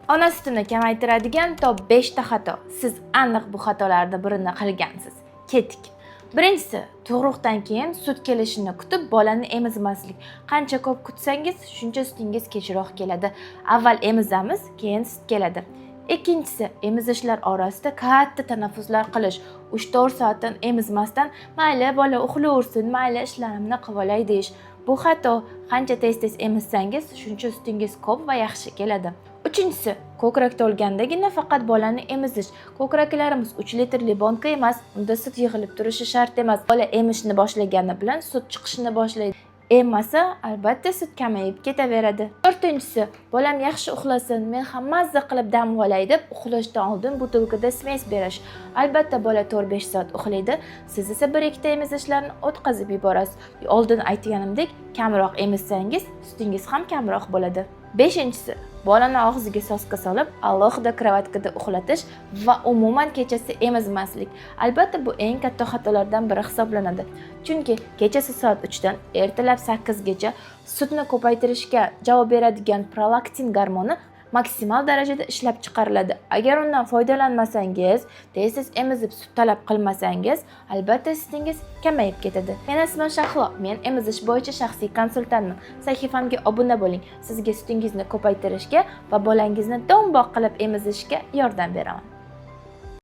Ona sutini kamaytiradigan top 5 ta xato. Siz aniq bu xatolardan birini qilgansiz. Ketdik. Birinchisi, tug'ruqdan keyin sut kelishini kutib bolani emizmaslik. Qancha ko'p kutsangiz, shuncha sutingiz kechroq keladi. Avval emizamiz, keyin sut keladi. Ikkinchisi, emizishlar orasida katta tanaffuslar qilish. 3-4 soatdan emizmasdan, mayli bola uxlayversin, mayli ishlarimni qilib olay deyish. Bu xato. Qancha tez-tez emizsangiz, shuncha sutingiz ko'p va yaxshi keladi. Uchinchisi, ko'krak to'lgandagina faqat bolani emizish. Ko'kraklarimiz 3 litrli banka emas, unda sut yig'ilib turishi shart emas. Bola emishni boshlagani bilan sut chiqishni boshlaydi. Emmasa, albatta sut kamayib ketaveradi. To'rtinchisi, bolam yaxshi uxlasin, men ham mazza qilib dam olay deb uxlashdan oldin butilkada smes berish. Albatta bola 4-5 soat uxlaydi, siz esa 1-2 ta emizishlarni o'tkazib yuborasiz. Oldin aytganimdek, kamroq emizsangiz, sutingiz ham kamroq bo'ladi. Beshinchisi, bolani og'ziga soska solib, alohida kravatkada uxlatish va umuman kechasi emizmaslik. Albatta bu eng katta xatolardan biri hisoblanadi. Chunki kechasi soat 3 dan ertalab 8 gacha sutni ko'paytirishga javob beradigan prolaktin gormoni maksimal darajada ishlab chiqariladi. Agar undan foydalanmasangiz, tez-tez emizib sut talab qilmasangiz, albatta sutingiz kamayib ketadi. Men ismim Shahlo, men emizish bo'yicha shaxsiy konsultantman. Sahifamga obuna bo'ling. Sizga sutingizni ko'paytirishga va bolangizni do'mboq qilib emizishga yordam beraman.